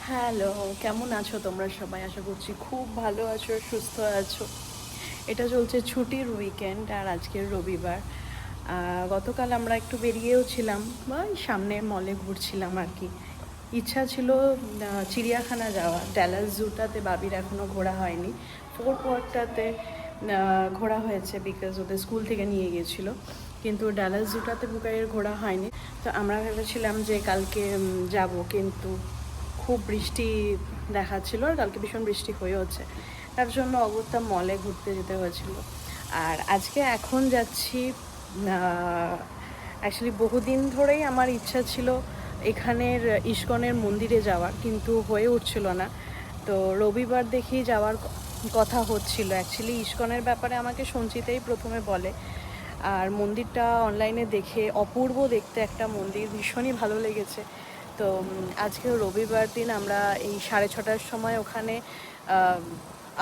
Hello, কেমন আছো তোমরা সবাই? আশা করছি খুব ভালো আছো, সুস্থ আছো। এটা চলছে ছুটির উইকেন্ড আর আজকের রবিবার। গতকাল আমরা একটু বেরিয়েও ছিলাম বা এই সামনের মলে ঘুরছিলাম আর কি। ইচ্ছা ছিল চিড়িয়াখানা যাওয়া, ড্যালাস জুটাতে বাবির এখনও ঘোরা হয়নি। ফোর্ট ওয়ার্থটাতে ঘোরা হয়েছে বিকজ ওদের স্কুল থেকে নিয়ে গিয়েছিলো, কিন্তু ড্যালাস জুটাতে বুকাইয়ের ঘোরা হয়নি। তো আমরা ভেবেছিলাম যে কালকে যাব, কিন্তু খুব বৃষ্টি দেখাচ্ছিল আর কালকে ভীষণ বৃষ্টি হয়েওছে, তার জন্য অগত্যা মলে ঘুরতে যেতে হয়েছিল। আর আজকে এখন যাচ্ছি, অ্যাকচুয়ালি বহুদিন ধরেই আমার ইচ্ছা ছিল এখানের ইস্কনের মন্দিরে যাওয়ার, কিন্তু হয়ে উঠছিল না। তো রবিবার দেখেই যাওয়ার কথা হচ্ছিল। অ্যাকচুয়ালি ইস্কনের ব্যাপারে আমাকে সঞ্চিতাই প্রথমে বলে, আর মন্দিরটা অনলাইনে দেখে অপূর্ব দেখতে একটা মন্দির, ভীষণই ভালো লেগেছে। তো আজকে রবিবার দিন আমরা এই 6:30টার সময় ওখানে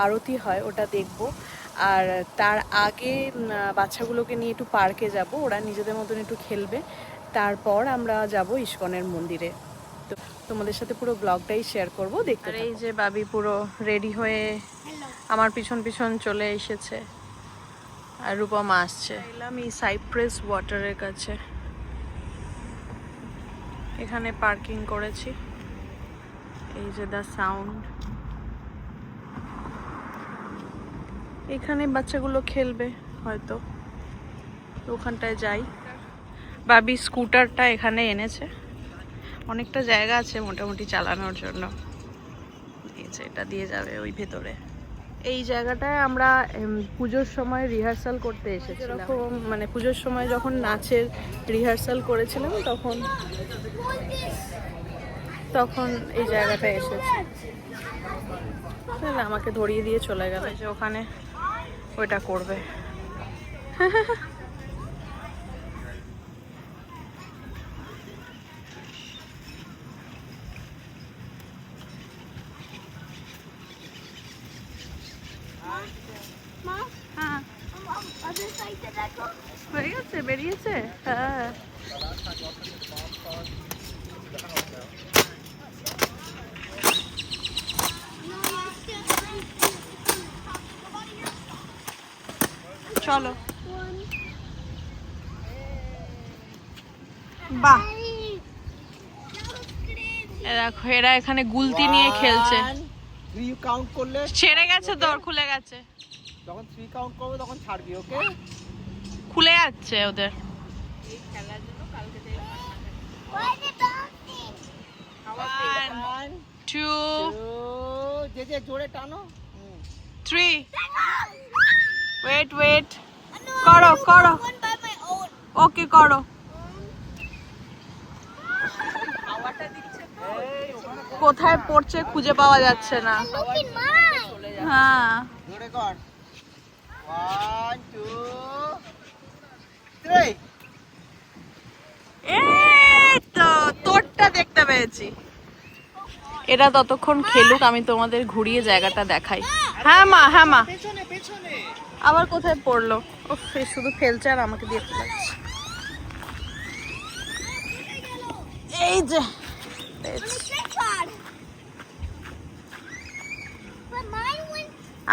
আরতি হয়, ওটা দেখব। আর তার আগে বাচ্চাগুলোকে নিয়ে একটু পার্কে যাব, ওরা নিজেদের মতন একটু খেলবে। তারপর আমরা যাব ইস্কনের মন্দিরে। তো তোমাদের সাথে পুরো ব্লগটাই শেয়ার করব, দেখতে থাকো। আর এই যে বাবি পুরো রেডি হয়ে আমার পিছন পিছন চলে এসেছে, আর রূপমা আসছে। এলাম এই সাইপ্রেস ওয়াটারের কাছে, এখানে পার্কিং করেছি। এই যে দ্য সাউন্ড, এখানে বাচ্চাগুলো খেলবে হয়তো, ওখানটায় যাই। বাবি স্কুটারটা এখানে এনেছে, অনেকটা জায়গা আছে মোটামুটি চালানোর জন্য। এই যে এটা দিয়ে যাবে ওই ভেতরে। এই জায়গাটায় আমরা পুজোর সময় রিহার্সাল করতে এসেছিলাম, যেরকম মানে পুজোর সময় যখন নাচের রিহার্সাল করেছিলাম তখন তখন এই জায়গাটায় এসেছি। আমাকে ধরিয়ে দিয়ে চলে গেল যে ওখানে ওইটা করবে। হ্যাঁ, হয়ে গেছে, বেরিয়েছে। হ্যাঁ, চলো। বাহ, দেখো এরা এখানে গুলতি নিয়ে খেলছে। 3 কাউন্ট করলে ছেড়ে গেছে, তোর খুলে গেছে। যখন 3 কাউন্ট করবে তখন ছাড়বি, ওকে? খুলে যাচ্ছে ওদের। এই খেলার জন্য কালকে থেকে 1 2 2 যে জোরে টানো। 3 ওয়েট ওয়েট, করো করো, ওকে করো। কোথায় পড়ছে খুঁজে পাওয়া যাচ্ছে না। হ্যাঁ, জোরে কর। 1 2 3। এই তো তোরটা দেখতে পেয়েছি। এরা ততক্ষণ খেলুক, আমি তোমাদের ঘুরিয়ে জায়গাটা দেখাই। হ্যাঁ মা, হ্যাঁ মা। পেছনে পেছনে আবার কোথায় পড়লো? ও শুধু ফেলছে আর আমাকে দিয়ে ফেলাচ্ছে। এই যে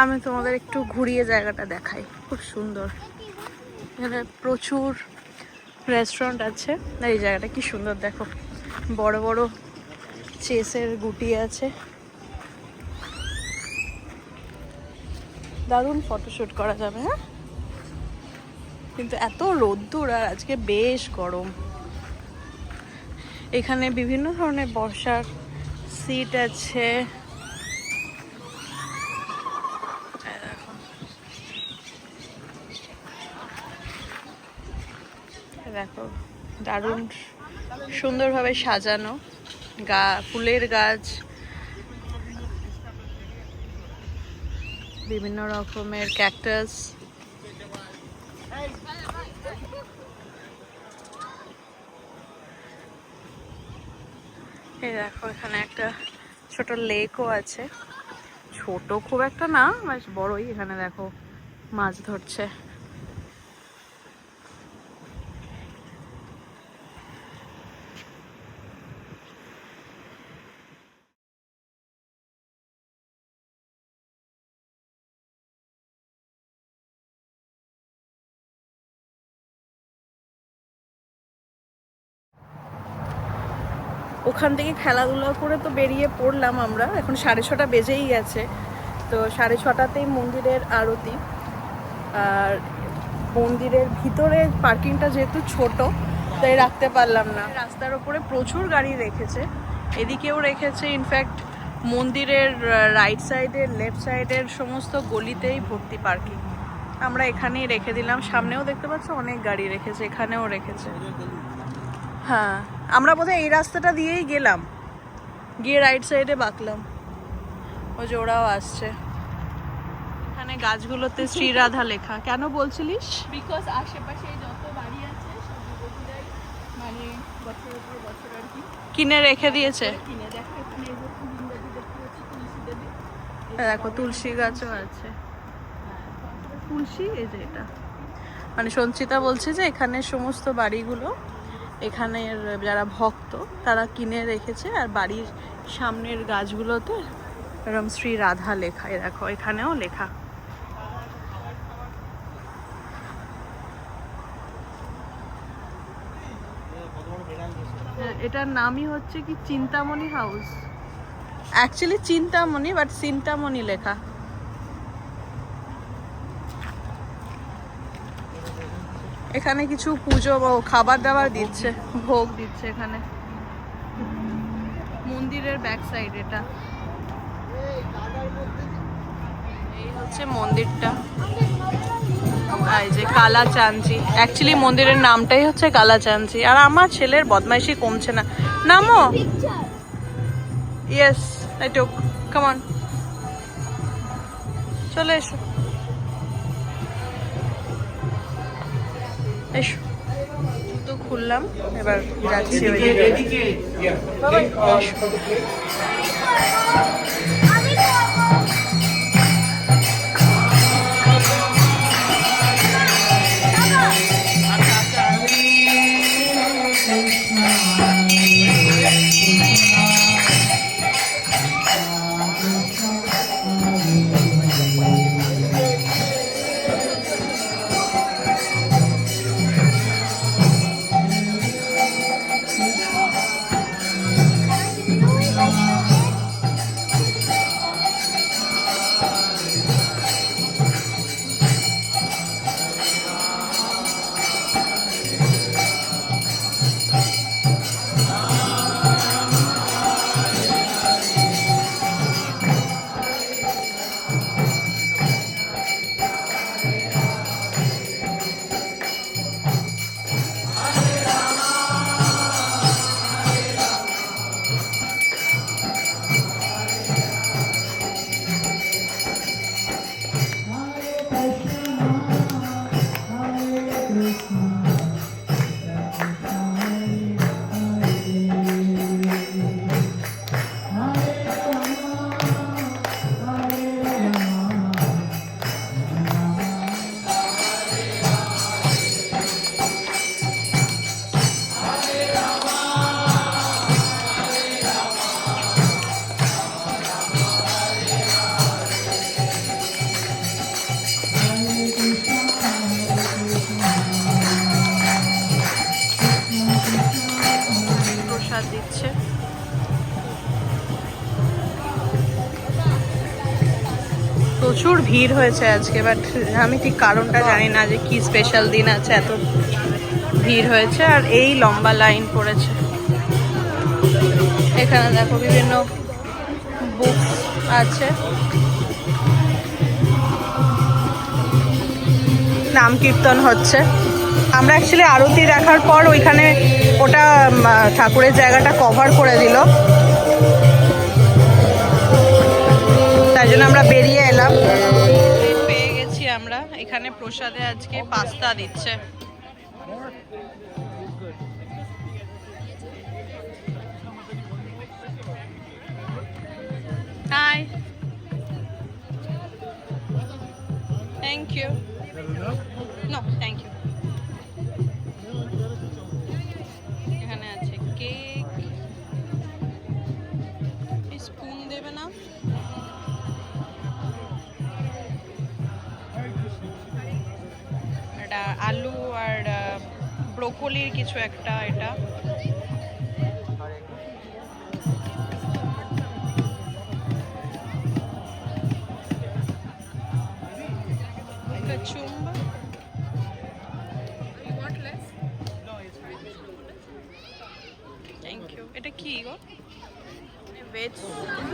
আমি তোমাদের একটু ঘুরিয়ে জায়গাটা দেখাই, খুব সুন্দর। এখানে প্রচুর রেস্টুরেন্ট আছে। এই জায়গাটা কি সুন্দর, দেখো বড় বড় চেসের গুটি আছে, দারুণ ফটোশুট করা যাবে। হ্যাঁ, কিন্তু এত রোদ্দুর আর আজকে বেশ গরম। এখানে বিভিন্ন ধরনের বসার সিট আছে। দেখো দারুণ সুন্দরভাবে সাজানো, ফুলের গাছ, বিভিন্ন রকমের ক্যাকটাস। এই দেখো এখানে একটা ছোট লেকও আছে, ছোট খুব একটা না, বেশ বড়ই। এখানে দেখো মাছ ধরছে। ওখান থেকে খেলাধুলা করে তো বেরিয়ে পড়লাম আমরা। এখন 6:30 বেজেই গেছে, তো 6:30তেই মন্দিরের আরতি। আর মন্দিরের ভিতরে পার্কিংটা যেহেতু ছোট, তাই রাখতে পারলাম না। রাস্তার ওপরে প্রচুর গাড়ি রেখেছে, এদিকেও রেখেছে। ইনফ্যাক্ট মন্দিরের রাইট সাইডের, লেফট সাইডের সমস্ত গলিতেই ভর্তি পার্কিং। আমরা এখানেই রেখে দিলাম। সামনেও দেখতে পাচ্ছ অনেক গাড়ি রেখেছে, এখানেও রেখেছে। হ্যাঁ, আমরা বোধহয় এই রাস্তাটা দিয়েই গেলাম, গিয়ে রাইট সাইডে বাঁকলাম। ওই যে ওরাও আসছে। এখানে গাছগুলোতে শ্রীরাধা লেখা। কেন বলছিলিস? বিকজ আশেপাশে যত বাড়ি আছে সব যুবতীরাই মানে বছরের পর বছর আর কি কিনে রেখে দিয়েছে। কিনে। দেখো এখানে এই যে তুলসী দেখতে পাচ্ছি, তুলসী দেবী। দেখো তুলসী গাছও আছে। তুলসী, এই যে এটা মানে সঞ্চিতা বলছে যে এখানে সমস্ত বাড়িগুলো, এখানের যারা ভক্ত তারা কিনে রেখেছে। আর বাড়ির সামনের গাছগুলোতে এরকম শ্রী রাধা লেখা। দেখো এখানেও লেখা। এটার নামই হচ্ছে কি Chintamani house. Actually Chintamani, but Chintamani লেখা। এখানে কিছু পুজো বা খাবার দাবার দিচ্ছে, ভোগ দিচ্ছে এখানে। মন্দিরের ব্যাক সাইড এটা। এই হচ্ছে মন্দিরটা। এই যে কালা চাঞ্চি, অ্যাকচুয়ালি মন্দিরের নামটাই হচ্ছে কালা চাঞ্চি। আর আমার ছেলের বদমাইশি কমছে না। নামো। Yes, I took. Come on, চলে এসো, এসো। জুতো খুললাম, এবার যাচ্ছি ওইদিকে। বাবাই, এসো। প্রসাদ দিচ্ছে। প্রচুর ভিড় হয়েছে আজকে, বাট আমি ঠিক কারণটা জানি না যে কি স্পেশাল দিন আছে এত ভিড় হয়েছে। আর এই লম্বা লাইন পড়েছে। এখানে দেখো বিভিন্ন বুক আছে, নাম কীর্তন হচ্ছে। আমরা অ্যাকচুয়ালি আরতি দেখার পর ওইখানে ওটা ঠাকুরের জায়গাটা কভার করে দিল, তাই জন্য আমরা বেরিয়ে এলাম। পেয়ে গেছি আমরা। এখানে প্রসাদে আজকে পাস্তা দিচ্ছে। Hi, thank you. No thank you. এখানে আছে কেক। স্পুন দেবে না? এটা আলু আর ব্রোকলির কিছু একটা। এটা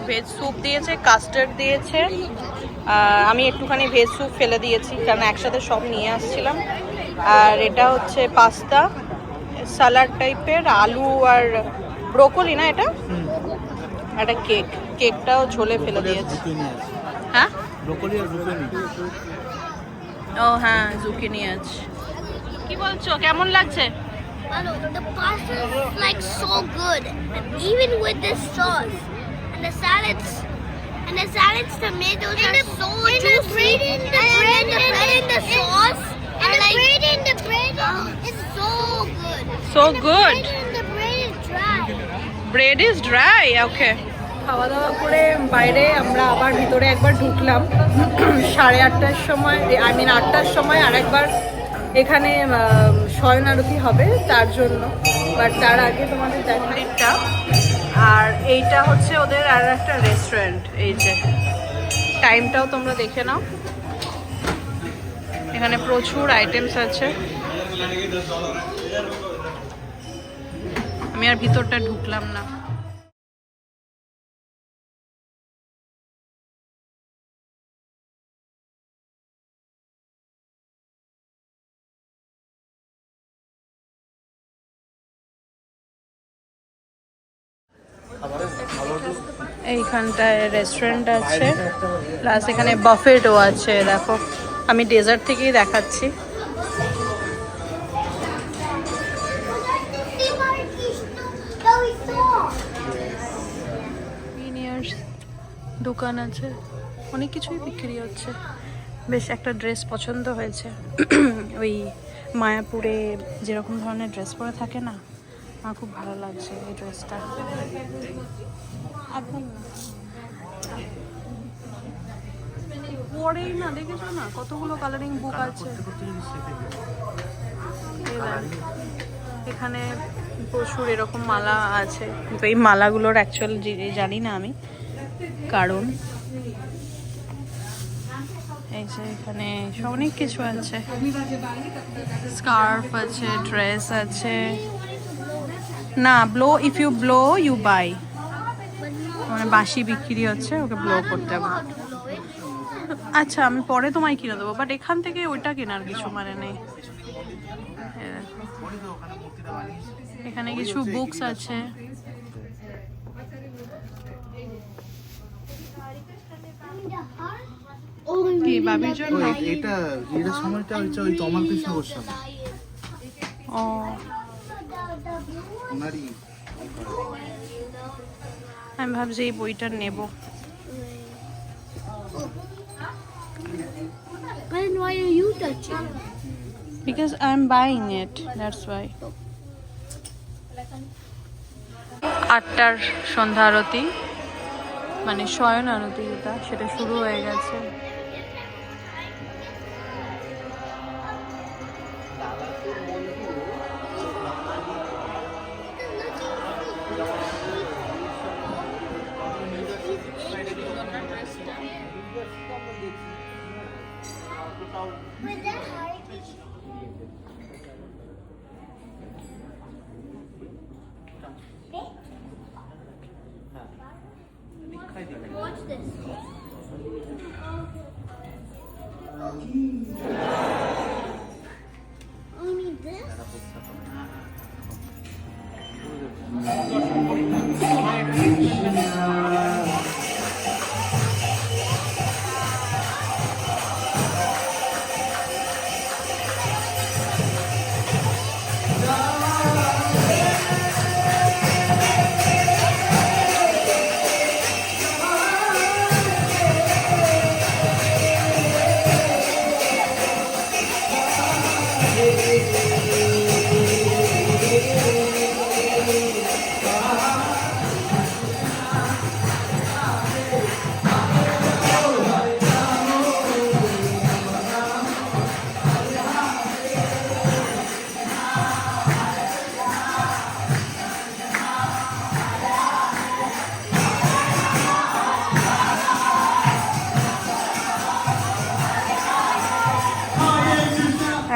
ভেজ স্যুপ দিয়েছে, কাস্টার্ড দিয়েছে। আমি একটুখানি ভেজ স্যুপ ফেলে দিয়েছি কারণ একসাথে সব নিয়ে আসছিলাম। আর এটা হচ্ছে পাস্তা, স্যালাড টাইপের, আলু আর ব্রোকলি না এটা, একটা কেকটাও ঝোলে ফেলে দিয়েছে। হ্যাঁ ব্রোকলি আর জুকিনি। ও হ্যাঁ, জুকিনি আছে। কি বলছো, কেমন লাগছে? The pasta is like so good, even with this sauce and the salads. And the salads, tomatoes are so juicy. And the bread and the sauce. And the bread and the bread is so good. So good. And the bread is dry. Bread is dry. Okay. খাওয়া দাওয়া করে বাইরে আমরা আবার ভিতরে একবার ঢুকলাম 8:30টার সময়, 8টার সময় আর একবার এখানে শয়ন আরতি হবে তার জন্য। বাট তার আগে তোমাদের দেখাটা, আর এইটা হচ্ছে ওদের আর একটা রেস্টুরেন্ট। এই যে টাইমটাও তোমরা দেখে নাও, এখানে প্রচুর আইটেমস আছে। আমি আর ভিতরটা ঢুকলাম না। এইখানটায় রেস্টুরেন্ট আছে, প্লাস এখানে বাফেটও আছে। দেখো আমি ডেজার্ট থেকেই দেখাচ্ছি। দোকান আছে, অনেক কিছুই বিক্রি হচ্ছে। বেশ একটা ড্রেস পছন্দ হয়েছে, ওই মায়াপুরে যেরকম ধরনের ড্রেস পরে থাকে না, আমার খুব ভালো লাগছে এই ড্রেসটা। একদম পরেই না, দেখেছো না কতগুলো কালারিং বুক আছে। এখানে প্রচুর এরকম মালা আছে, কিন্তু এই মালাগুলোর অ্যাকচুয়াল জানি না আমি কারণ। এই যে এখানে অনেক কিছু আছে, স্কার্ফ আছে, ড্রেস আছে। না, blow, if you blow you buy, মানে বাঁশি বিক্রি হচ্ছে, ওকে ব্লো করতে হবে। আচ্ছা আমি পরে তোমায় কিনে দেবো, বাট এখান থেকে ওইটা কেনার কিছু মানে নেই। এখানে কিছু বুকস আছে। কি বাবির জন্য? এটা সময়টা হচ্ছে ওই তমাল কৃষ্ণ গোস্বামী। ও আমি ভাবছি এই বইটা নেব। Then why are you touching? Because I'm buying it, that's why. 8টার সন্ধ্যা আরতি, মানে শয়ন আরতি যেটা, সেটা শুরু হয়ে গেছে। Watch this. Only this?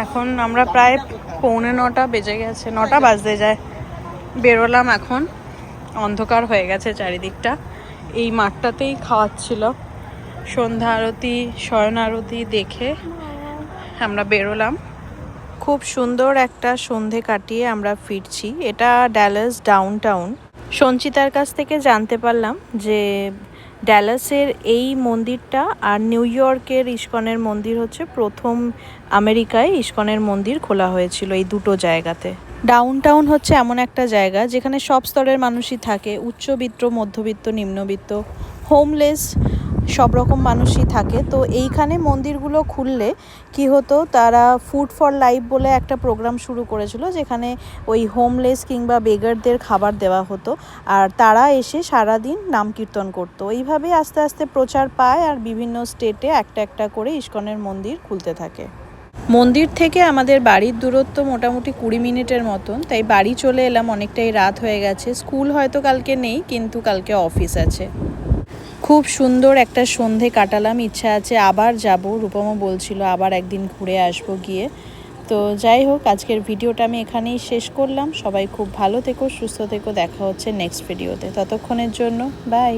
এখন আমরা প্রায় 8:45 বেজে গেছে, 9টা বাজতে যায়। বেরোলাম এখন, অন্ধকার হয়ে গেছে চারিদিকটা। এই মাঠটাতেই খাওয়াচ্ছিল। সন্ধ্যা আরতি, শয়ন আরতি দেখে আমরা বেরোলাম। খুব সুন্দর একটা সন্ধে কাটিয়ে আমরা ফিরছি। এটা ড্যালাস ডাউনটাউন। সঞ্চিতার কাছ থেকে জানতে পারলাম যে ড্যালাসের এই মন্দিরটা আর নিউ ইয়র্কের ইস্কনের মন্দির হচ্ছে প্রথম আমেরিকায় ইস্কনের মন্দির খোলা হয়েছিল এই দুটো জায়গাতে। ডাউনটাউন হচ্ছে এমন একটা জায়গা যেখানে সব স্তরের মানুষই থাকে, উচ্চবিত্ত, মধ্যবিত্ত, নিম্নবিত্ত, হোমলেস, সব রকম মানুষই থাকে। তো এইখানে মন্দিরগুলো খুললে কি হতো, তারা ফুড ফর লাইফ বলে একটা প্রোগ্রাম শুরু করেছিল, যেখানে ওই হোমলেস কিংবা বেগারদের খাবার দেওয়া হতো আর তারা এসে সারাদিন নাম কীর্তন করতো। এইভাবে আস্তে আস্তে প্রচার পায় আর বিভিন্ন স্টেটে একটা একটা করে ইস্কনের মন্দির খুলতে থাকে। মন্দির থেকে আমাদের বাড়ির দূরত্ব মোটামুটি 20 মিনিটের মতন, তাই বাড়ি চলে এলাম। অনেকটাই রাত হয়ে গেছে। স্কুল হয়তো কালকে নেই, কিন্তু কালকে অফিস আছে। খুব সুন্দর একটা সন্ধে কাটালাম। ইচ্ছা আছে আবার যাব, রূপমও বলছিল আবার একদিন ঘুরে আসবো গিয়ে। তো যাই হোক, আজকের ভিডিওটা আমি এখানেই শেষ করলাম। সবাই খুব ভালো থেকো, সুস্থ থেকো। দেখা হচ্ছে নেক্সট ভিডিওতে। ততক্ষণের জন্য বাই।